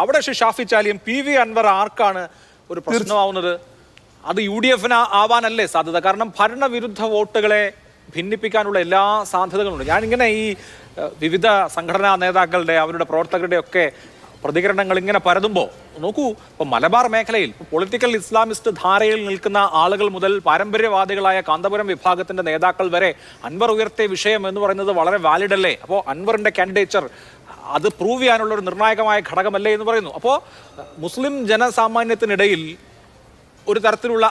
അവിടെ ഷാഫി ചാലിയം PV അൻവർ ആർക്കാണ് ഒരു പ്രശ്നമാവുന്നത്? അത് UDF ആവാനല്ലേ സാധ്യത? കാരണം ഭരണവിരുദ്ധ വോട്ടുകളെ ഭിന്നിപ്പിക്കാനുള്ള എല്ലാ സാധ്യതകളുണ്ട്. ഞാനിങ്ങനെ ഈ വിവിധ സംഘടനാ നേതാക്കളുടെ അവരുടെ പ്രവർത്തകരുടെ ഒക്കെ പ്രതികരണങ്ങൾ ഇങ്ങനെ പരതുമ്പോൾ നോക്കൂ, ഇപ്പോൾ മലബാർ മേഖലയിൽ പൊളിറ്റിക്കൽ ഇസ്ലാമിസ്റ്റ് ധാരയിൽ നിൽക്കുന്ന ആളുകൾ മുതൽ പാരമ്പര്യവാദികളായ കാന്തപുരം വിഭാഗത്തിന്റെ നേതാക്കൾ വരെ അൻവർ ഉയർത്തിയ വിഷയം എന്ന് പറയുന്നത് വളരെ വാലിഡ് അല്ലേ? അപ്പോൾ അൻവറിന്റെ കാൻഡിഡേച്ചർ അത് പ്രൂവ് ചെയ്യാനുള്ള ഒരു നിർണായകമായ ഘടകമല്ലേ എന്ന് പറയുന്നു. അപ്പോൾ മുസ്ലിം ജനസാമാന്യത്തിനിടയിൽ ഒരു തരത്തിലുള്ള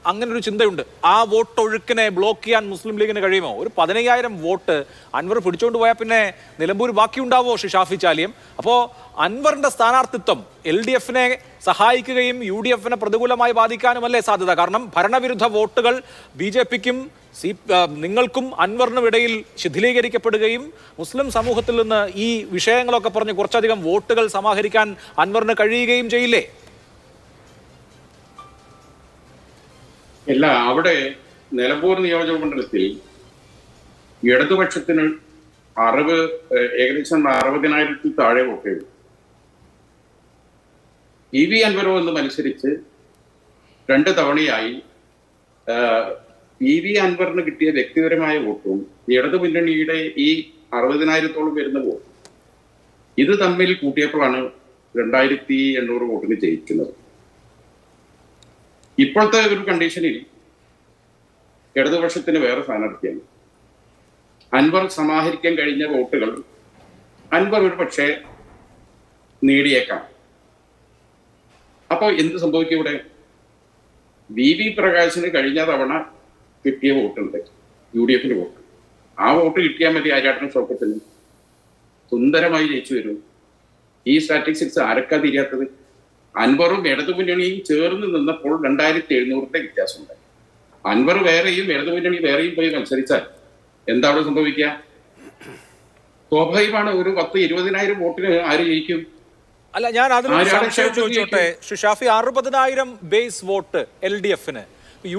അങ്ങനെ ഒരു ചിന്തയുണ്ട്. ആ വോട്ട് ഒഴുക്കിനെ ബ്ലോക്ക് ചെയ്യാൻ മുസ്ലിം ലീഗിന് കഴിയുമോ? ഒരു 15,000 വോട്ട് അൻവർ പിടിച്ചുകൊണ്ട് പോയാൽ പിന്നെ നിലമ്പൂർ ബാക്കിയുണ്ടാവോ ഷാഫി ചാലിയം? അപ്പോൾ അൻവറിന്റെ സ്ഥാനാർത്ഥിത്വം LDF സഹായിക്കുകയും UDF പ്രതികൂലമായി ബാധിക്കാനുമല്ലേ സാധ്യത? കാരണം ഭരണവിരുദ്ധ വോട്ടുകൾ BJPക്കും നിങ്ങൾക്കും അൻവറിനും ഇടയിൽ ശിഥിലീകരിക്കപ്പെടുകയും മുസ്ലിം സമൂഹത്തിൽ നിന്ന് ഈ വിഷയങ്ങളൊക്കെ പറഞ്ഞ് കുറച്ചധികം വോട്ടുകൾ സമാഹരിക്കാൻ അൻവറിന് കഴിയുകയും ചെയ്യില്ലേ? ഇല്ല, അവിടെ നിലമ്പൂർ നിയോജക മണ്ഡലത്തിൽ ഇടതുപക്ഷത്തിന് ഏകദേശം 60,000 താഴെ വോട്ടേ ഉള്ളൂ. PV അൻവറോ എന്ന് മത്സരിച്ച് 2 തവണയായി PV അൻവറിന് കിട്ടിയ വ്യക്തിപരമായ വോട്ടും ഇടതു മുന്നണിയുടെ ഈ 60,000-ഓളം വരുന്ന വോട്ട് ഇത് തമ്മിൽ കൂട്ടിയപ്പോഴാണ് 2,800 വോട്ടിന് ജയിക്കുന്നത്. ഇപ്പോഴത്തെ ഒരു കണ്ടീഷനിൽ ഇടതുപക്ഷത്തിന് വേറെ സ്ഥാനാർത്ഥിയാണ്. അൻവർ സമാഹരിക്കാൻ കഴിഞ്ഞ വോട്ടുകൾ അൻവർ ഒരു പക്ഷേ നേടിയേക്കാം. അപ്പോൾ എന്ത് സംഭവിക്കും? ഇവിടെ VV പ്രകാശിന് കഴിഞ്ഞ തവണ കിട്ടിയ വോട്ടുണ്ട്, UDF വോട്ട്. ആ വോട്ട് കിട്ടിയാൽ മതി ആര്യാടനും ഷൗക്കത്തിനും സുന്ദരമായി ജയിച്ചു വരും. ഈ സ്റ്റാറ്റിസ്റ്റിക്സ് ആരൊക്കെ തിരിയാത്തത്? അൻവറും ഇടതുമുന്നണിയും ചേർന്ന് നിന്നപ്പോൾ 2,700 വ്യത്യാസമുണ്ടായി. അൻവർ വേറെയും ഇടതുമുന്നണി വേറെയും പോയി മത്സരിച്ചാൽ എന്താ അവിടെ സംഭവിക്കുക? സ്വാഭാവികമാണ്, ഒരു 10-20,000 വോട്ടിന് ആര് ജയിക്കും? അല്ല, ഞാൻ അതിനൊരു സംശയം ചോദിച്ചോട്ടെ Shafi. 60,000 base vote LDF,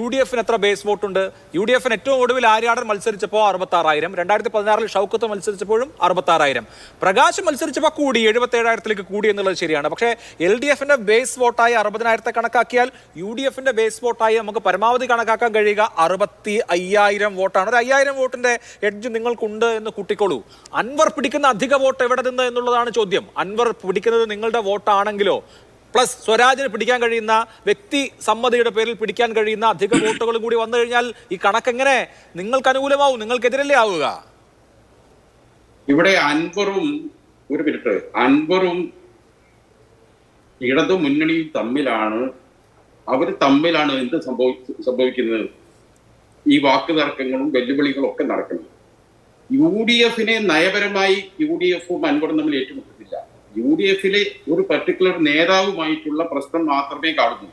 UDF എത്ര ബേസ് വോട്ടുണ്ട്? UDF ഏറ്റവും ഒടുവിൽ ആര്യാടൻ മത്സരിച്ചപ്പോൾ 66,000, 2016 ഷൗക്കത്ത് മത്സരിച്ചപ്പോഴും 66,000, പ്രകാശ് മത്സരിച്ചപ്പോൾ കൂടി 77,000 കൂടി എന്നുള്ളത് ശരിയാണ്. പക്ഷേ LDF ബേസ് വോട്ടായി 60,000 കണക്കാക്കിയാൽ UDF ബേസ് വോട്ടായി നമുക്ക് പരമാവധി കണക്കാക്കാൻ കഴിയുക 65,000 വോട്ടാണ്. ഒരു 5,000 വോട്ടിന്റെ എഡ്ജ് നിങ്ങൾക്കുണ്ട് എന്ന് കൂട്ടിക്കോളൂ. അൻവർ പിടിക്കുന്ന അധിക വോട്ട് എവിടെ നിന്ന് എന്നുള്ളതാണ് ചോദ്യം. അൻവർ പിടിക്കുന്നത് നിങ്ങളുടെ വോട്ടാണെങ്കിലോ പ്ലസ് സ്വരാജിന് പിടിക്കാൻ കഴിയുന്ന വ്യക്തി സമ്മതിയുടെ പേരിൽ പിടിക്കാൻ കഴിയുന്ന അധിക വോട്ടുകളും കൂടി വന്നു കഴിഞ്ഞാൽ ഈ കണക്കെങ്ങനെ നിങ്ങൾക്ക് അനുകൂലമാവും? നിങ്ങൾക്കെതിരല്ലേ ആവുക? ഇവിടെ അൻവറും ഇടതു മുന്നണിയും തമ്മിലാണ് എന്ത് സംഭവിക്കുന്നത്? ഈ വാക്ക് തർക്കങ്ങളും വെല്ലുവിളികളും ഒക്കെ നടക്കുന്നത്. UDF നയപരമായി UDF-ഉം അൻവറും തമ്മിൽ ഏറ്റുമുട്ടുന്നില്ല. UDF ഒരു പർട്ടിക്കുലർ നേതാവുമായിട്ടുള്ള പ്രശ്നം മാത്രമേ കാണുന്നു.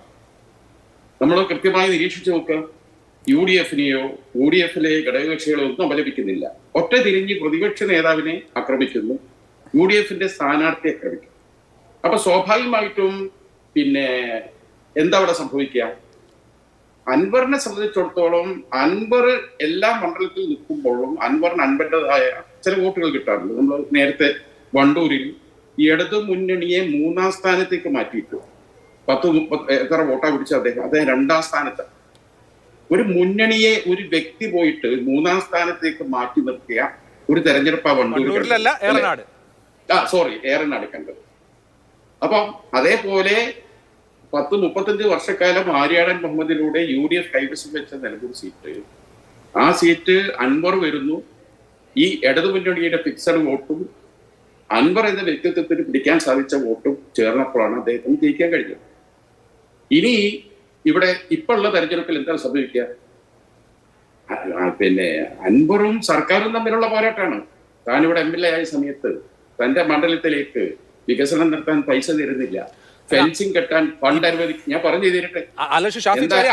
നമ്മൾ കൃത്യമായി നിരീക്ഷിച്ചു നോക്കുക, UDF ഘടകകക്ഷികളെ ഒന്നും അപലപിക്കുന്നില്ല. ഒറ്റ തിരിഞ്ഞ് പ്രതിപക്ഷ നേതാവിനെ ആക്രമിക്കുന്നു, UDF സ്ഥാനാർത്ഥിയെ ആക്രമിക്കുന്നു. അപ്പൊ സ്വാഭാവികമായിട്ടും പിന്നെ എന്താ അവിടെ സംഭവിക്കുക? അൻവറിനെ സംബന്ധിച്ചിടത്തോളം അൻവർ എല്ലാ മണ്ഡലത്തിൽ നിൽക്കുമ്പോഴും അൻവറിന് അൻവറിൻ്റെതായ ചില വോട്ടുകൾ കിട്ടാറുണ്ട്. നമ്മൾ നേരത്തെ വണ്ടൂരിൽ ഇടതു മുന്നണിയെ 3-ാം സ്ഥാനത്തേക്ക് മാറ്റിയിട്ടു. 10-30 എത്ര വോട്ടാ പിടിച്ച അദ്ദേഹം 2-ാം സ്ഥാനത്ത്. ഒരു മുന്നണിയെ ഒരു വ്യക്തി പോയിട്ട് 3-ാം സ്ഥാനത്തേക്ക് മാറ്റി നിർത്തിയ ഒരു തെരഞ്ഞെടുപ്പാ ഏറനാട് കണ്ടത്. അപ്പം അതേപോലെ 10-35 വർഷക്കാലം ആര്യാടൻ മുഹമ്മദിലൂടെ UDF കൈവശം വെച്ച നിലമ്പൂർ സീറ്റ്, ആ സീറ്റ് അൻവർ വരുന്നു. ഈ ഇടതു മുന്നണിയുടെ ഫിക്സഡ് വോട്ടും അൻവർ എന്ന വ്യക്തിത്വത്തിന് പിടിക്കാൻ സാധിച്ച വോട്ടും ചേർന്നപ്പോഴാണ് അദ്ദേഹത്തിന് ജയിക്കാൻ കഴിഞ്ഞത്. ഇനി ഇവിടെ ഇപ്പോഴുള്ള തെരഞ്ഞെടുപ്പിൽ എന്താണ് സംഭവിക്കുക? പിന്നെ അൻവറും സർക്കാരും തമ്മിലുള്ള പോരാട്ടമാണ്. താനിവിടെ MLA ആയ സമയത്ത് തന്റെ മണ്ഡലത്തിലേക്ക് വികസനം നടത്താൻ പൈസ തരുന്നില്ല, ഫെൻസിങ് കെട്ടാൻ ഫണ്ട് അനുവദിക്കും. ഞാൻ പറഞ്ഞു തരട്ടെ,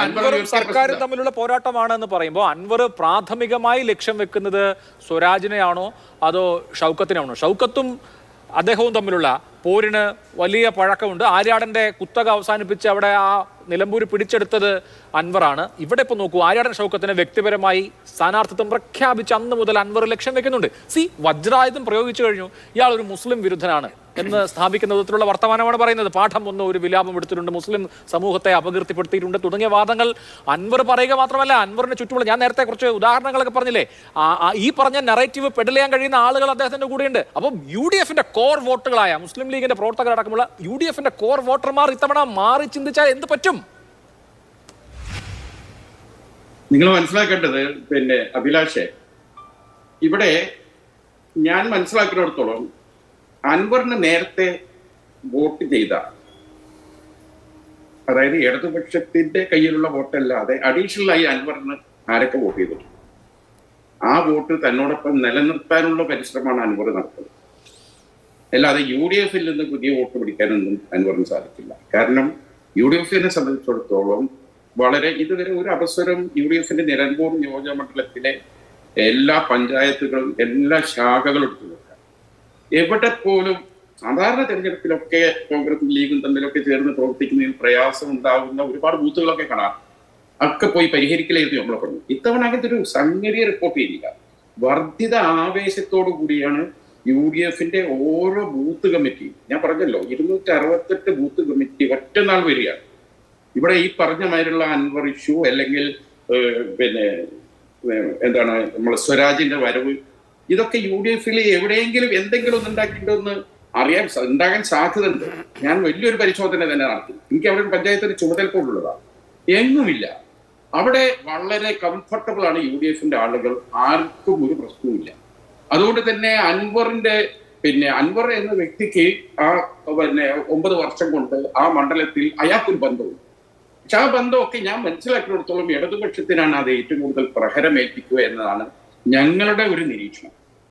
അൻവറും സർക്കാരും തമ്മിലുള്ള പോരാട്ടമാണെന്ന് പറയുമ്പോൾ അൻവർ പ്രാഥമികമായി ലക്ഷ്യം വെക്കുന്നത് സ്വരാജിനെയാണോ അതോ ഷൗക്കത്തിനാണോ? ഷൗക്കത്തും അദ്ദേഹവും തമ്മിലുള്ള പോരിന് വലിയ പഴക്കമുണ്ട്. ആര്യാടന്റെ കുത്തക അവസാനിപ്പിച്ച് അവിടെ ആ നിലമ്പൂർ പിടിച്ചെടുത്തത് അൻവറാണ്. ഇവിടെ ഇപ്പോൾ നോക്കൂ, ആര്യാടൻ ഷൗക്കത്തിന് വ്യക്തിപരമായി സ്ഥാനാർത്ഥിത്വം പ്രഖ്യാപിച്ച് അന്ന് മുതൽ അൻവർ ലക്ഷ്യം വെക്കുന്നുണ്ട്. വജ്രായുധം പ്രയോഗിച്ചു കഴിഞ്ഞു, ഇയാൾ ഒരു മുസ്ലിം വിരുദ്ധനാണ് എന്ന് സ്ഥാപിക്കുന്ന വിധത്തിലുള്ള വർത്തമാനമാണ് പറയുന്നത്. പാഠം ഒന്ന് ഒരു വിലാപം എടുത്തിട്ടുണ്ട്, മുസ്ലിം സമൂഹത്തെ അപകീർത്തിപ്പെടുത്തിയിട്ടുണ്ട് തുടങ്ങിയ വാദങ്ങൾ അൻവർ പറയുക മാത്രമല്ല, അൻവറിന് ചുറ്റുമുള്ള, ഞാൻ നേരത്തെ കുറച്ച് ഉദാഹരണങ്ങളൊക്കെ പറഞ്ഞില്ലേ, ഈ പറഞ്ഞ നറേറ്റീവ് പെഡൽ ചെയ്യാൻ കഴിയുന്ന ആളുകൾ അദ്ദേഹത്തിന്റെ കൂടെയുണ്ട്. അപ്പം UDF കോർ വോട്ടുകളായ മുസ്ലിം ലീഗിന്റെ പ്രവർത്തകരടക്കമുള്ള UDF കോർ വോട്ടർമാർ ഇത്തവണ മാറി ചിന്തിച്ചാൽ എന്ത് പറ്റും? നിങ്ങൾ മനസ്സിലാക്കേണ്ടത് അഭിലാഷേ, ഇവിടെ ഞാൻ മനസ്സിലാക്കുന്നിടത്തോളം അൻവറിന് നേരത്തെ വോട്ട് ചെയ്ത, അതായത് ഇടതുപക്ഷത്തിന്റെ കയ്യിലുള്ള വോട്ടല്ലാതെ അഡീഷണൽ ആയി അൻവറിന് ആരൊക്കെ വോട്ട് ചെയ്തിട്ടുണ്ട്, ആ വോട്ട് തന്നോടൊപ്പം നിലനിർത്താനുള്ള പരിശ്രമമാണ് അൻവർ നടത്തുന്നത്. അല്ലാതെ UDF നിന്ന് പുതിയ വോട്ട് പിടിക്കാനൊന്നും അൻവറിന് സാധിക്കില്ല. കാരണം UDF സംബന്ധിച്ചിടത്തോളം വളരെ ഇതുവരെ ഒരു അവസരം UDF നിലമ്പൂർ നിയോജകമണ്ഡലത്തിലെ എല്ലാ പഞ്ചായത്തുകളും എല്ലാ ശാഖകളും എടുത്തു നോക്കാം. എവിടെ പോലും സാധാരണ തെരഞ്ഞെടുപ്പിലൊക്കെ കോൺഗ്രസും ലീഗും തമ്മിലൊക്കെ ചേർന്ന് പ്രവർത്തിക്കുന്നതിൽ പ്രയാസം ഉണ്ടാകുന്ന ഒരുപാട് ബൂത്തുകളൊക്കെ കാണാം. ഒക്കെ പോയി പരിഹരിക്കലായിരുന്നു നമ്മളെ പറഞ്ഞു. ഇത്തവണ അങ്ങനത്തെ ഒരു സംഗതിയെ റിപ്പോർട്ട് ചെയ്തില്ല. വർദ്ധിത ആവേശത്തോടു കൂടിയാണ് UDF ഓരോ ബൂത്ത് കമ്മിറ്റി, ഞാൻ പറഞ്ഞല്ലോ 268 ബൂത്ത് കമ്മിറ്റി ഒറ്റനാൾ വരികയാണ്. ഇവിടെ ഈ പറഞ്ഞ മാതിരിയുള്ള അൻവർ ഇഷ്യൂ അല്ലെങ്കിൽ എന്താണ് നമ്മളെ സ്വരാജിന്റെ വരവ്, ഇതൊക്കെ UDF എവിടെയെങ്കിലും എന്തെങ്കിലും ഒന്ന് ഉണ്ടാക്കിയിട്ടുണ്ടെന്ന് അറിയാൻ ഉണ്ടാകാൻ സാധ്യതയുണ്ട്. ഞാൻ വലിയൊരു പരിശോധന തന്നെ നടത്തി. എനിക്ക് അവിടെ പഞ്ചായത്തിന് ചുമതലപ്പോഴുള്ളതാണ്. എങ്ങുമില്ല. അവിടെ വളരെ കംഫർട്ടബിൾ ആണ് UDF ആളുകൾ, ആർക്കും ഒരു പ്രശ്നവുമില്ല. അതുകൊണ്ട് തന്നെ അൻവർ എന്ന വ്യക്തിക്ക് ആ 9 വർഷം കൊണ്ട് ആ മണ്ഡലത്തിൽ അയാൾക്കൊരു ബന്ധവും. പക്ഷെ ആ ബന്ധമൊക്കെ ഞാൻ മനസ്സിലാക്കിയിടത്തോളം ഇടതുപക്ഷത്തിനാണ് അത് ഏറ്റവും കൂടുതൽ പ്രഹരമേൽപ്പിക്കുക എന്നതാണ് ഞങ്ങളുടെ ഒരു നിരീക്ഷണം.